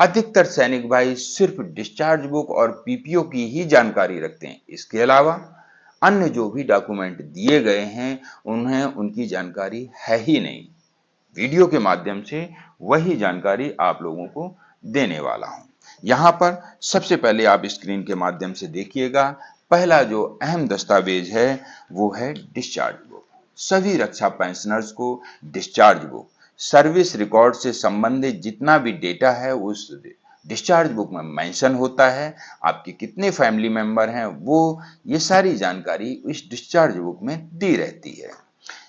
अधिकतर सैनिक भाई सिर्फ डिस्चार्ज बुक और पीपीओ की ही जानकारी रखते हैं। इसके अलावा अन्य जो भी डॉक्यूमेंट दिए गए हैं उन्हें उनकी जानकारी है ही नहीं। वीडियो के माध्यम से वही जानकारी आप लोगों को देने वाला हूं। यहाँ पर सबसे पहले आप स्क्रीन के माध्यम से देखिएगा, पहला जो अहम दस्तावेज है वो है डिस्चार्ज बुक। सभी रक्षा पेंशनर्स को डिस्चार्ज बुक, सर्विस रिकॉर्ड से संबंधित जितना भी डेटा है उस डिस्चार्ज बुक में मेंशन होता है। आपके कितने फैमिली मेंबर हैं वो ये सारी जानकारी इस डिस्चार्ज बुक में दी रहती है।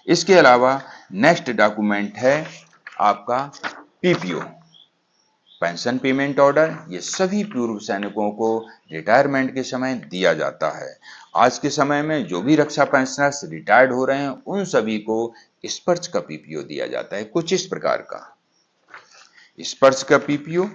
इसके अलावा नेक्स्ट डॉक्यूमेंट है आपका पीपीओ, पेंशन पेमेंट ऑर्डर। ये सभी पूर्व सैनिकों को रिटायरमेंट के समय दिया जाता है। आज के समय में जो भी रक्षा पेंशनर्स रिटायर्ड हो रहे हैं उन सभी को स्पर्श का पीपीओ दिया जाता है कुछ इस प्रकार का। स्पर्श का पीपीओ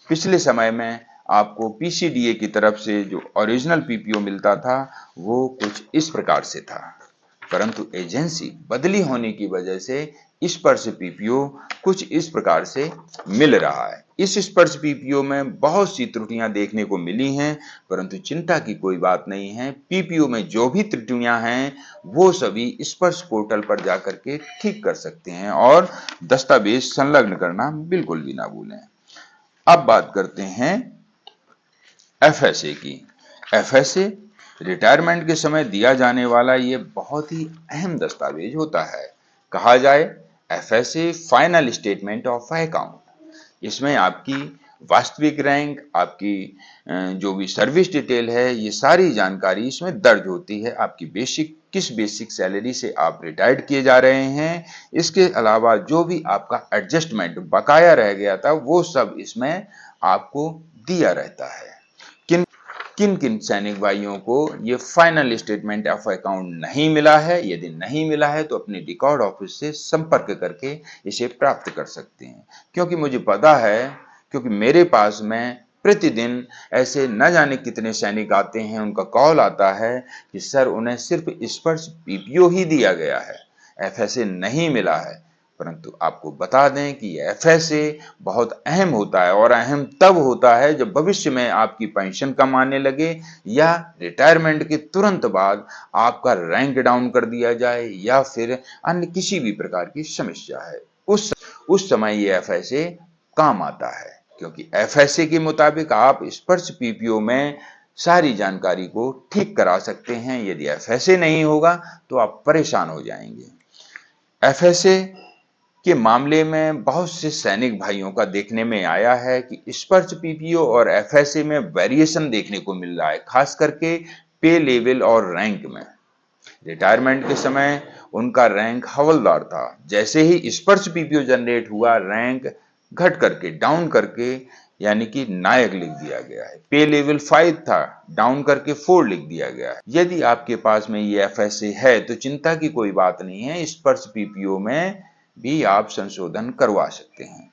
पिछले समय में आपको पीसीडीए की तरफ से जो ओरिजिनल पीपीओ मिलता था वो कुछ इस प्रकार से था, परंतु एजेंसी बदली होने की वजह से स्पर्श पीपीओ कुछ इस प्रकार से मिल रहा है। इस स्पर्श पीपीओ में बहुत सी त्रुटियां देखने को मिली हैं, परंतु चिंता की कोई बात नहीं है। पीपीओ में जो भी त्रुटियां हैं वो सभी स्पर्श पोर्टल पर जाकर के ठीक कर सकते हैं और दस्तावेज संलग्न करना बिल्कुल भी ना भूलें। अब बात करते हैं एफएसए की। एफएसए रिटायरमेंट के समय दिया जाने वाला ये बहुत ही अहम दस्तावेज होता है। कहा जाए FSA final statement of account. इसमें आपकी वास्तविक रैंक, आपकी जो भी सर्विस डिटेल है, ये सारी जानकारी इसमें दर्ज होती है। आपकी किस बेसिक सैलरी से आप रिटायर्ड किए जा रहे हैं, इसके अलावा जो भी आपका एडजस्टमेंट बकाया रह गया था वो सब इसमें आपको दिया रहता है। किन किन सैनिक भाइयों को ये फाइनल स्टेटमेंट ऑफ अकाउंट नहीं मिला है, यदि नहीं मिला है तो अपने रिकॉर्ड ऑफिस से संपर्क करके इसे प्राप्त कर सकते हैं। क्योंकि मुझे पता है, क्योंकि मेरे पास में प्रतिदिन ऐसे न जाने कितने सैनिक आते हैं, उनका कॉल आता है कि सर उन्हें सिर्फ स्पर्श पीपीओ ही दिया गया है, एफएसए नहीं मिला है। परंतु आपको बता दें कि एफएसए बहुत अहम होता है और अहम तब होता है जब भविष्य में आपकी पेंशन कम आने लगे या रिटायरमेंट के तुरंत बाद आपका रैंक डाउन कर दिया जाए या फिर अन्य किसी भी प्रकार की समस्या है, उस समय ये एफएसए काम आता है। क्योंकि एफएसए के मुताबिक आप स्पर्श पीपीओ में सारी जानकारी को ठीक करा सकते हैं। यदि एफएसए नहीं होगा तो आप परेशान हो जाएंगे। एफएसए के मामले में बहुत से सैनिक भाइयों का देखने में आया है कि स्पर्श पीपीओ और एफएसए में वेरिएशन देखने को मिल रहा है, खास करके पे लेवल और रैंक में। रिटायरमेंट के समय उनका रैंक हवलदार था, जैसे ही स्पर्श पीपीओ जनरेट हुआ रैंक घट करके डाउन करके यानी कि नायक लिख दिया गया है। पे लेवल 5 था, डाउन करके 4 लिख दिया गया है। यदि आपके पास में ये एफएसए है तो चिंता की कोई बात नहीं है, स्पर्श पीपीओ में भी आप संशोधन करवा सकते हैं।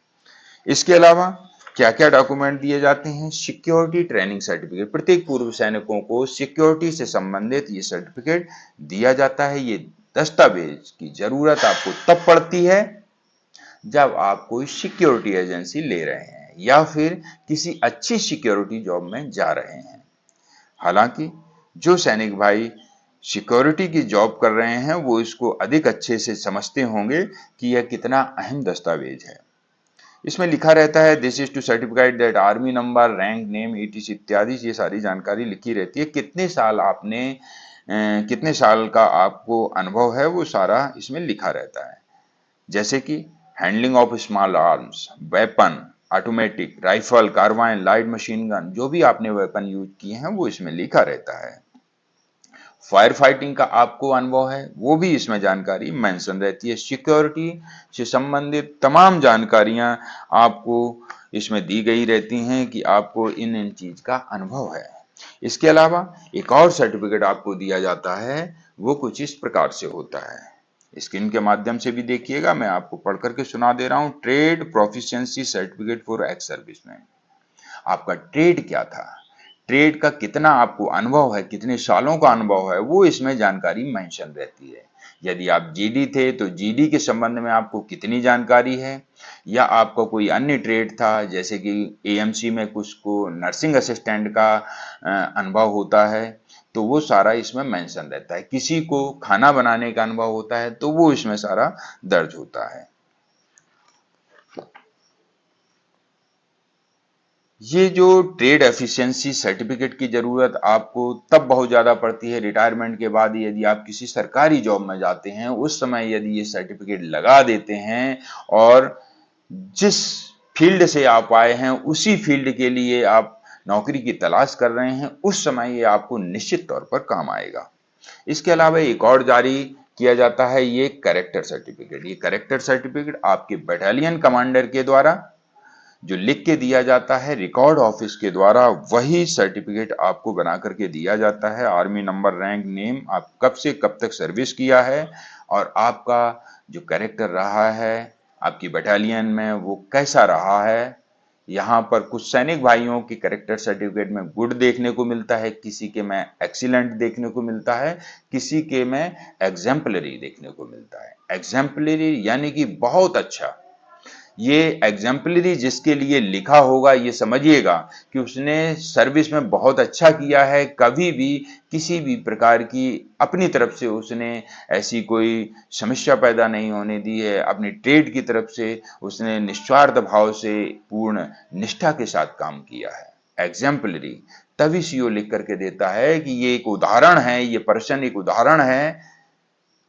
इसके अलावा क्या क्या डॉक्यूमेंट दिए जाते हैं? Security training certificate. प्रत्येक पूर्व सैनिकों को सिक्योरिटी से संबंधित ये सर्टिफिकेट दिया जाता है। ये दस्तावेज की जरूरत आपको तब पड़ती है जब आप कोई सिक्योरिटी एजेंसी ले रहे हैं या फिर किसी अच्छी सिक्योरिटी जॉब में जा रहे हैं। हालांकि जो सैनिक भाई सिक्योरिटी की जॉब कर रहे हैं वो इसको अधिक अच्छे से समझते होंगे कि यह कितना अहम दस्तावेज है। इसमें लिखा रहता है this is to certificate that army number, rank, name, etc इत्यादि, ये सारी जानकारी लिखी रहती है। कितने साल का आपको अनुभव है वो सारा इसमें लिखा रहता है। जैसे कि handling of small arms, weapon, automatic, rifle, carbine, light machine gun, जो भी आपने वेपन यूज किए हैं वो इसमें लिखा रहता है। फायर फाइटिंग का आपको अनुभव है वो भी इसमें जानकारी मेंशन रहती है। सिक्योरिटी से संबंधित तमाम जानकारियां आपको इसमें दी गई रहती हैं कि आपको इन चीज का अनुभव है। इसके अलावा एक और सर्टिफिकेट आपको दिया जाता है, वो कुछ इस प्रकार से होता है। स्क्रीन के माध्यम से भी देखिएगा, मैं आपको पढ़ करके सुना दे रहा हूं। Trade proficiency certificate for ex serviceman. आपका ट्रेड क्या था? ट्रेड का कितना आपको अनुभव है, कितने सालों का अनुभव है, वो इसमें जानकारी मेंशन रहती है। यदि आप जीडी थे तो जीडी के संबंध में आपको कितनी जानकारी है, या आपका कोई अन्य ट्रेड था जैसे कि एएमसी में कुछ को नर्सिंग असिस्टेंट का अनुभव होता है तो वो सारा इसमें मेंशन रहता है। किसी को खाना बनाने का अनुभव होता है तो वो इसमें सारा दर्ज होता है। ये जो ट्रेड एफिशिएंसी सर्टिफिकेट की जरूरत आपको तब बहुत ज्यादा पड़ती है रिटायरमेंट के बाद, यदि आप किसी सरकारी जॉब में जाते हैं उस समय यदि ये सर्टिफिकेट लगा देते हैं और जिस फील्ड से आप आए हैं उसी फील्ड के लिए आप नौकरी की तलाश कर रहे हैं, उस समय ये आपको निश्चित तौर पर काम आएगा। इसके अलावा एक और जारी किया जाता है ये कैरेक्टर सर्टिफिकेट। ये कैरेक्टर सर्टिफिकेट आपके बटालियन कमांडर के द्वारा जो लिख के दिया जाता है रिकॉर्ड ऑफिस के द्वारा, वही सर्टिफिकेट आपको बना करके दिया जाता है। आर्मी नंबर, रैंक, नेम, आप कब से कब तक सर्विस किया है और आपका जो कैरेक्टर रहा है आपकी बटालियन में वो कैसा रहा है। यहाँ पर कुछ सैनिक भाइयों की कैरेक्टर सर्टिफिकेट में गुड देखने को मिलता है, किसी के में एक्सीलेंट देखने को मिलता है, किसी के में एग्जाम्पलरी देखने को मिलता है। एग्जाम्पलरी यानी कि बहुत अच्छा। ये एग्जाम्पलरी जिसके लिए लिखा होगा ये समझिएगा कि उसने सर्विस में बहुत अच्छा किया है, कभी भी किसी भी प्रकार की अपनी तरफ से उसने ऐसी कोई समस्या पैदा नहीं होने दी है, अपनी ट्रेड की तरफ से उसने निस्वार्थ भाव से पूर्ण निष्ठा के साथ काम किया है। एग्जाम्पलरी तभी सीओ लिख करके देता है कि ये एक उदाहरण है, ये पर्सन एक उदाहरण है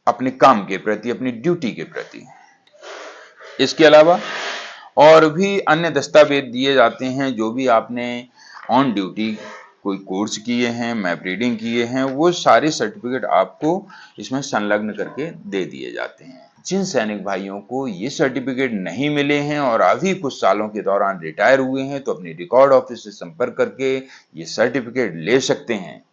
अपने काम के प्रति, अपनी ड्यूटी के प्रति। इसके अलावा और भी अन्य दस्तावेज दिए जाते हैं जो भी आपने ऑन ड्यूटी कोई कोर्स किए हैं, मैप रीडिंग किए हैं, वो सारे सर्टिफिकेट आपको इसमें संलग्न करके दे दिए जाते हैं। जिन सैनिक भाइयों को ये सर्टिफिकेट नहीं मिले हैं और अभी कुछ सालों के दौरान रिटायर हुए हैं तो अपनी रिकॉर्ड ऑफिस से संपर्क करके ये सर्टिफिकेट ले सकते हैं।